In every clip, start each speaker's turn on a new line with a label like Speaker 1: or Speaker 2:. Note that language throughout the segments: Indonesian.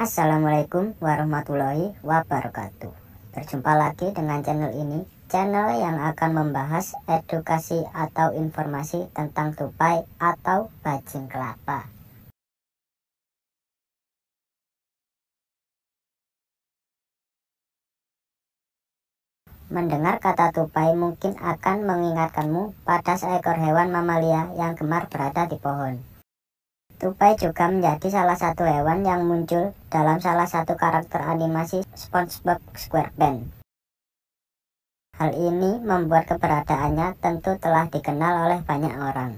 Speaker 1: Assalamualaikum warahmatullahi wabarakatuh. Berjumpa lagi dengan channel ini, channel yang akan membahas edukasi atau informasi tentang tupai atau bajing kelapa. Mendengar kata tupai mungkin akan mengingatkanmu pada seekor hewan mamalia yang gemar berada di pohon. Tupai juga menjadi salah satu hewan yang muncul dalam salah satu karakter animasi SpongeBob SquarePants. Hal ini membuat keberadaannya tentu telah dikenal oleh banyak orang.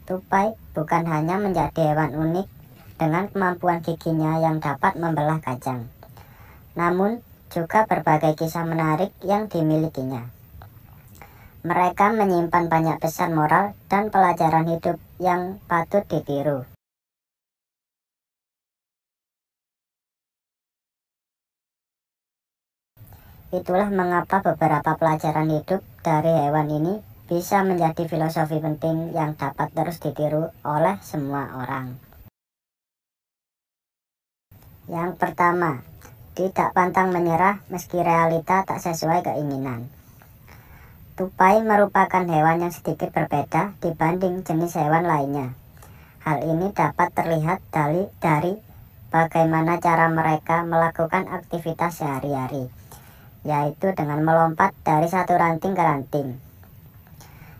Speaker 1: Tupai bukan hanya menjadi hewan unik dengan kemampuan giginya yang dapat membelah kacang, namun juga berbagai kisah menarik yang dimilikinya. Mereka menyimpan banyak pesan moral dan pelajaran hidup yang patut ditiru. Itulah mengapa beberapa pelajaran hidup dari hewan ini bisa menjadi filosofi penting yang dapat terus ditiru oleh semua orang. Yang pertama, tidak pantang menyerah meski realita tak sesuai keinginan. Tupai merupakan hewan yang sedikit berbeda dibanding jenis hewan lainnya. Hal ini dapat terlihat dari bagaimana cara mereka melakukan aktivitas sehari-hari, yaitu dengan melompat dari satu ranting ke ranting.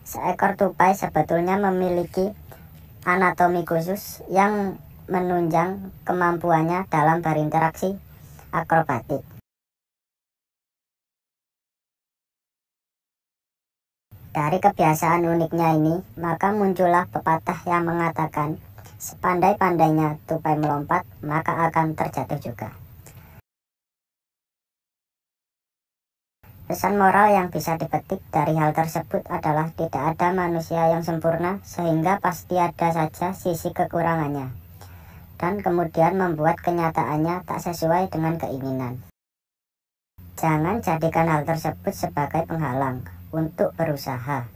Speaker 1: Seekor tupai sebetulnya memiliki anatomi khusus yang menunjang kemampuannya dalam berinteraksi akrobatik. Dari kebiasaan uniknya ini, maka muncullah pepatah yang mengatakan, sepandai-pandainya tupai melompat, maka akan terjatuh juga. Pesan moral yang bisa dipetik dari hal tersebut adalah tidak ada manusia yang sempurna, sehingga pasti ada saja sisi kekurangannya, dan kemudian membuat kenyataannya tak sesuai dengan keinginan. Jangan jadikan hal tersebut sebagai penghalang untuk berusaha.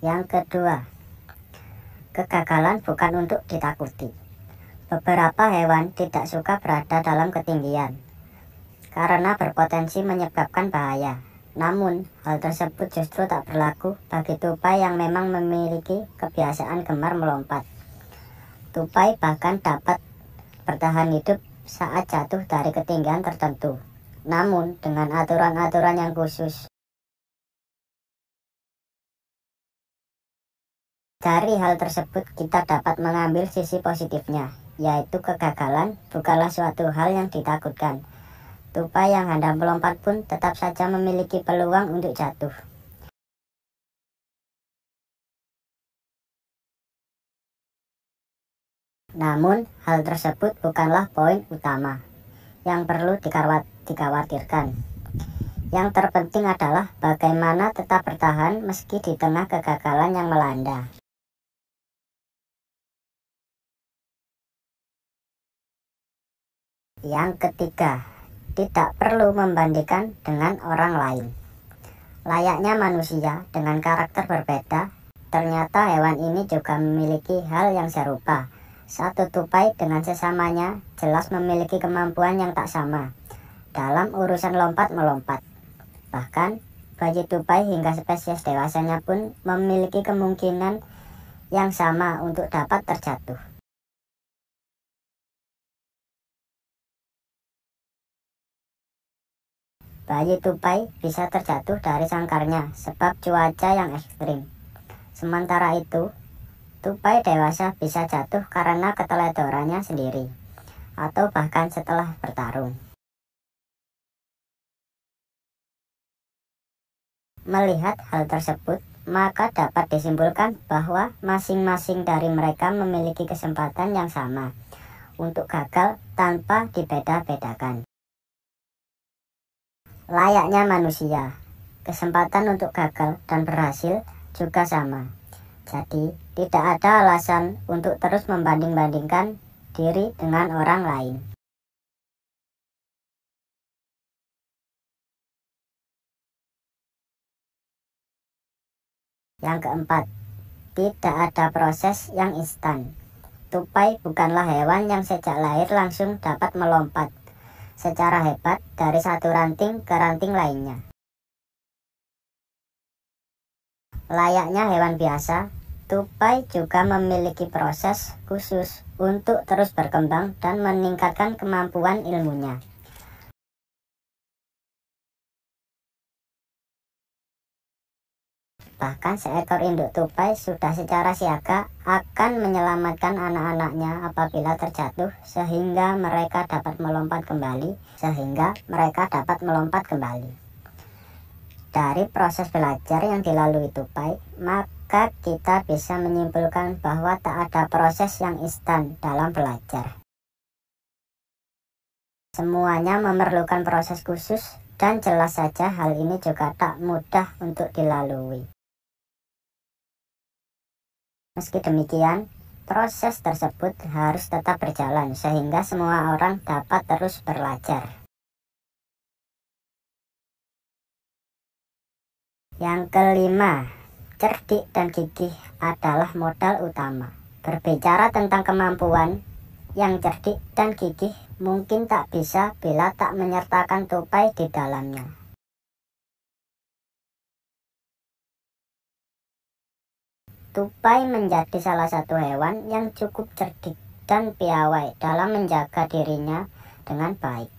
Speaker 1: Yang kedua, kegagalan bukan untuk ditakuti. Beberapa hewan tidak suka berada dalam ketinggian karena berpotensi menyebabkan bahaya. Namun, hal tersebut justru tak berlaku bagi tupai yang memang memiliki kebiasaan gemar melompat. Tupai bahkan dapat bertahan hidup saat jatuh dari ketinggian tertentu, namun dengan aturan-aturan yang khusus. Dari hal tersebut kita dapat mengambil sisi positifnya, yaitu kegagalan bukanlah suatu hal yang ditakutkan. Tupai yang hendak melompat pun tetap saja memiliki peluang untuk jatuh. Namun, hal tersebut bukanlah poin utama yang perlu dikhawatirkan. Yang terpenting adalah bagaimana tetap bertahan meski di tengah kegagalan yang melanda. Yang ketiga, tidak perlu membandingkan dengan orang lain. Layaknya manusia dengan karakter berbeda, ternyata hewan ini juga memiliki hal yang serupa. Satu tupai dengan sesamanya jelas memiliki kemampuan yang tak sama dalam urusan lompat-melompat. Bahkan, bayi tupai hingga spesies dewasanya pun memiliki kemungkinan yang sama untuk dapat terjatuh. Bayi tupai bisa terjatuh dari sangkarnya sebab cuaca yang ekstrim. Sementara itu, tupai dewasa bisa jatuh karena keteledorannya sendiri, atau bahkan setelah bertarung. Melihat hal tersebut, maka dapat disimpulkan bahwa masing-masing dari mereka memiliki kesempatan yang sama untuk gagal tanpa dibeda-bedakan. Layaknya manusia, kesempatan untuk gagal dan berhasil juga sama. Jadi, tidak ada alasan untuk terus membanding-bandingkan diri dengan orang lain. Yang keempat, tidak ada proses yang instan. Tupai bukanlah hewan yang sejak lahir langsung dapat melompat secara hebat dari satu ranting ke ranting lainnya. Layaknya hewan biasa, tupai juga memiliki proses khusus untuk terus berkembang dan meningkatkan kemampuan ilmunya. Bahkan seekor induk tupai sudah secara siaga akan menyelamatkan anak-anaknya apabila terjatuh sehingga mereka dapat melompat kembali. Dari proses belajar yang dilalui tupai, maka kita bisa menyimpulkan bahwa tak ada proses yang instan dalam belajar. Semuanya memerlukan proses khusus dan jelas saja hal ini juga tak mudah untuk dilalui. Meski demikian, proses tersebut harus tetap berjalan sehingga semua orang dapat terus belajar. Yang kelima, cerdik dan gigih adalah modal utama. Berbicara tentang kemampuan, yang cerdik dan gigih mungkin tak bisa bila tak menyertakan tupai di dalamnya. Tupai menjadi salah satu hewan yang cukup cerdik dan piawai dalam menjaga dirinya dengan baik.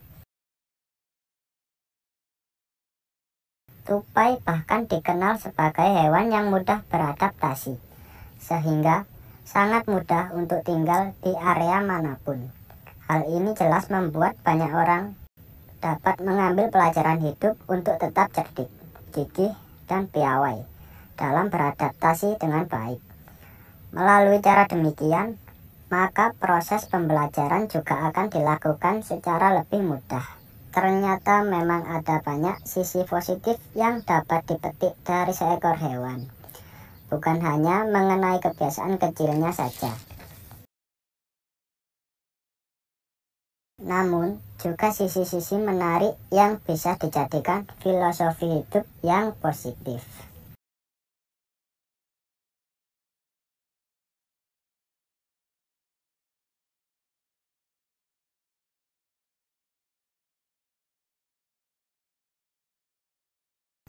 Speaker 1: Tupai bahkan dikenal sebagai hewan yang mudah beradaptasi, sehingga sangat mudah untuk tinggal di area manapun. Hal ini jelas membuat banyak orang dapat mengambil pelajaran hidup untuk tetap cerdik, gigih, dan piawai dalam beradaptasi dengan baik. Melalui cara demikian, maka proses pembelajaran juga akan dilakukan secara lebih mudah. Ternyata memang ada banyak sisi positif yang dapat dipetik dari seekor hewan, bukan hanya mengenai kebiasaan kecilnya saja. Namun, juga sisi-sisi menarik yang bisa dijadikan filosofi hidup yang positif.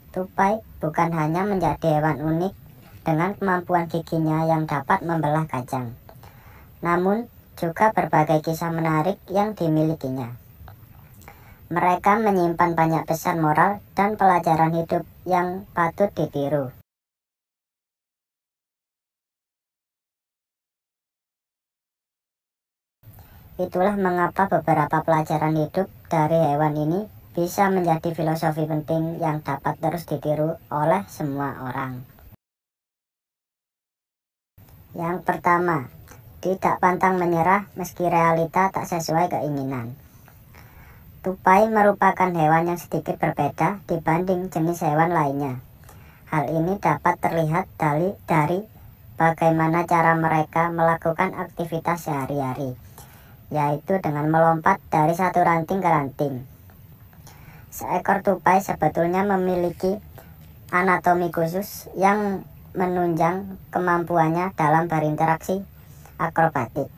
Speaker 1: Tupai bukan hanya menjadi hewan unik dengan kemampuan giginya yang dapat membelah kacang, namun juga berbagai kisah menarik yang dimilikinya. Mereka menyimpan banyak pesan moral dan pelajaran hidup yang patut ditiru. Itulah mengapa beberapa pelajaran hidup dari hewan ini bisa menjadi filosofi penting yang dapat terus ditiru oleh semua orang. Yang pertama, tidak pantang menyerah meski realita tak sesuai keinginan. Tupai merupakan hewan yang sedikit berbeda dibanding jenis hewan lainnya. Hal ini dapat terlihat dari bagaimana cara mereka melakukan aktivitas sehari-hari, yaitu dengan melompat dari satu ranting ke ranting. Seekor tupai sebetulnya memiliki anatomi khusus yang menunjang kemampuannya dalam berinteraksi akrobatik.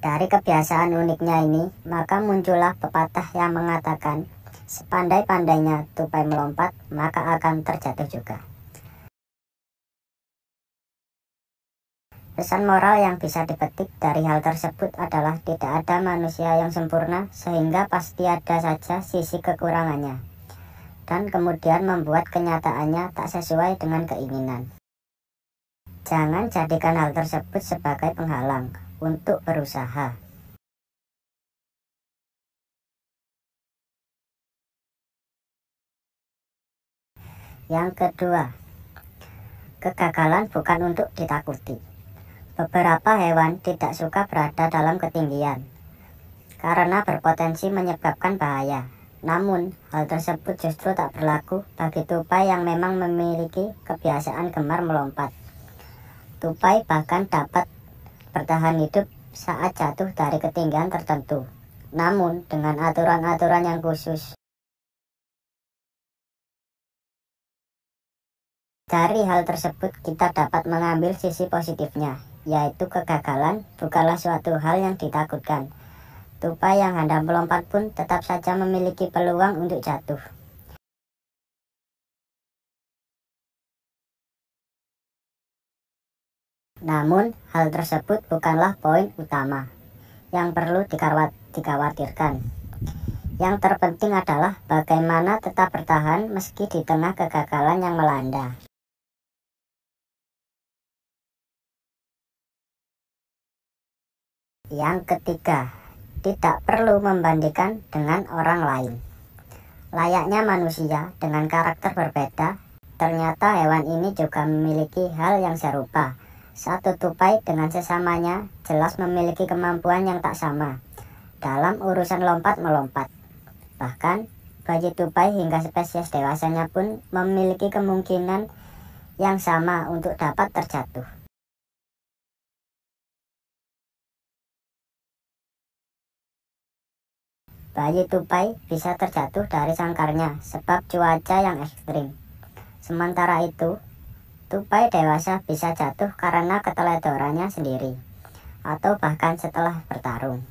Speaker 1: Dari kebiasaan uniknya ini, maka muncullah pepatah yang mengatakan, sepandai-pandainya tupai melompat, maka akan terjatuh juga. Pesan moral yang bisa dipetik dari hal tersebut adalah tidak ada manusia yang sempurna, sehingga pasti ada saja sisi kekurangannya, dan kemudian membuat kenyataannya tak sesuai dengan keinginan. Jangan jadikan hal tersebut sebagai penghalang untuk berusaha. Yang kedua, kegagalan bukan untuk ditakuti. Beberapa hewan tidak suka berada dalam ketinggian karena berpotensi menyebabkan bahaya. Namun, hal tersebut justru tak berlaku bagi tupai yang memang memiliki kebiasaan gemar melompat. Tupai bahkan dapat bertahan hidup saat jatuh dari ketinggian tertentu, namun dengan aturan-aturan yang khusus. Dari hal tersebut kita dapat mengambil sisi positifnya, yaitu kegagalan bukanlah suatu hal yang ditakutkan. Tupai yang hendak melompat pun tetap saja memiliki peluang untuk jatuh. Namun, hal tersebut bukanlah poin utama yang perlu dikhawatirkan. Yang terpenting adalah bagaimana tetap bertahan meski di tengah kegagalan yang melanda. Yang ketiga, tidak perlu membandingkan dengan orang lain. Layaknya manusia dengan karakter berbeda, ternyata hewan ini juga memiliki hal yang serupa. Satu tupai dengan sesamanya jelas memiliki kemampuan yang tak sama dalam urusan lompat-melompat. Bahkan, bayi tupai hingga spesies dewasanya pun memiliki kemungkinan yang sama untuk dapat terjatuh. Bayi tupai bisa terjatuh dari sangkarnya sebab cuaca yang ekstrim. Sementara itu, tupai dewasa bisa jatuh karena keteledorannya sendiri, atau bahkan setelah bertarung.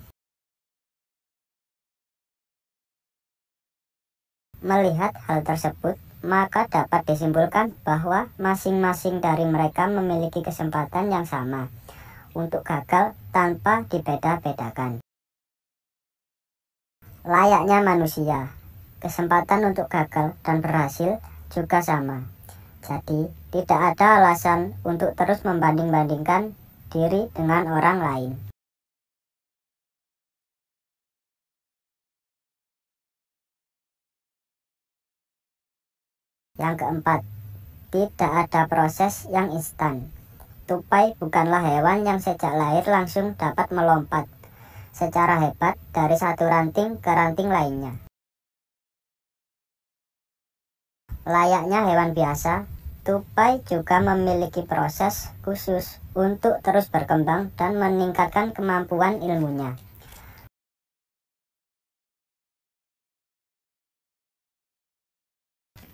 Speaker 1: Melihat hal tersebut, maka dapat disimpulkan bahwa masing-masing dari mereka memiliki kesempatan yang sama untuk gagal tanpa dibeda-bedakan. Layaknya manusia, kesempatan untuk gagal dan berhasil juga sama. Jadi, tidak ada alasan untuk terus membanding-bandingkan diri dengan orang lain. Yang keempat, tidak ada proses yang instan. Tupai bukanlah hewan yang sejak lahir langsung dapat melompat secara hebat dari satu ranting ke ranting lainnya. Layaknya hewan biasa, tupai juga memiliki proses khusus untuk terus berkembang dan meningkatkan kemampuan ilmunya.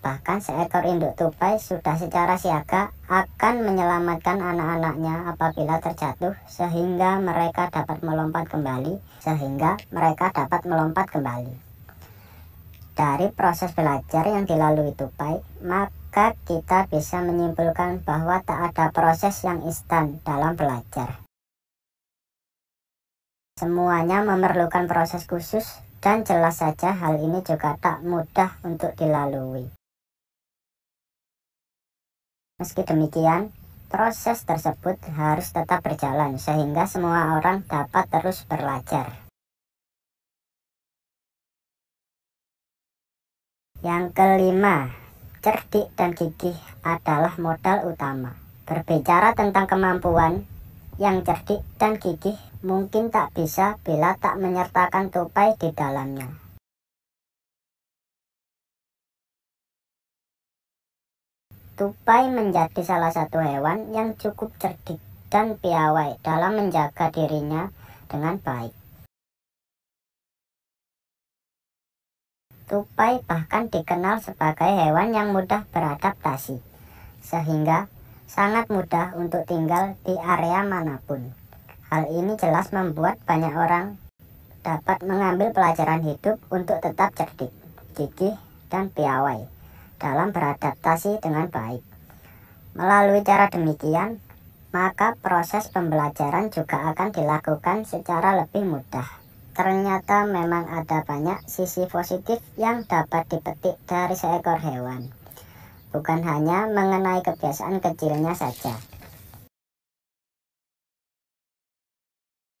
Speaker 1: Bahkan seekor induk tupai sudah secara siaga akan menyelamatkan anak-anaknya apabila terjatuh sehingga mereka dapat melompat kembali. Dari proses belajar yang dilalui tupai, maka kita bisa menyimpulkan bahwa tak ada proses yang instan dalam belajar. Semuanya memerlukan proses khusus dan jelas saja hal ini juga tak mudah untuk dilalui. Meski demikian, proses tersebut harus tetap berjalan sehingga semua orang dapat terus belajar. Yang kelima, cerdik dan gigih adalah modal utama. Berbicara tentang kemampuan, yang cerdik dan gigih mungkin tak bisa bila tak menyertakan tupai di dalamnya. Tupai menjadi salah satu hewan yang cukup cerdik dan piawai dalam menjaga dirinya dengan baik. Tupai bahkan dikenal sebagai hewan yang mudah beradaptasi, sehingga sangat mudah untuk tinggal di area manapun. Hal ini jelas membuat banyak orang dapat mengambil pelajaran hidup untuk tetap cerdik, gigih, dan piawai dalam beradaptasi dengan baik. Melalui cara demikian, maka proses pembelajaran juga akan dilakukan secara lebih mudah. Ternyata memang ada banyak sisi positif yang dapat dipetik dari seekor hewan, bukan hanya mengenai kebiasaan kecilnya saja.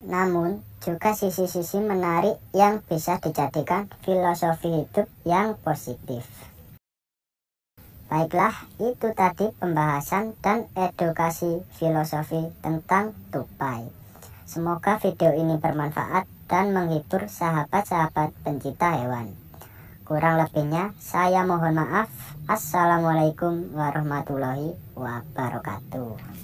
Speaker 1: Namun, juga sisi-sisi menarik yang bisa dijadikan filosofi hidup yang positif. Baiklah, itu tadi pembahasan dan edukasi filosofi tentang tupai. Semoga video ini bermanfaat dan menghibur sahabat-sahabat pencinta hewan. Kurang lebihnya, saya mohon maaf. Assalamualaikum warahmatullahi wabarakatuh.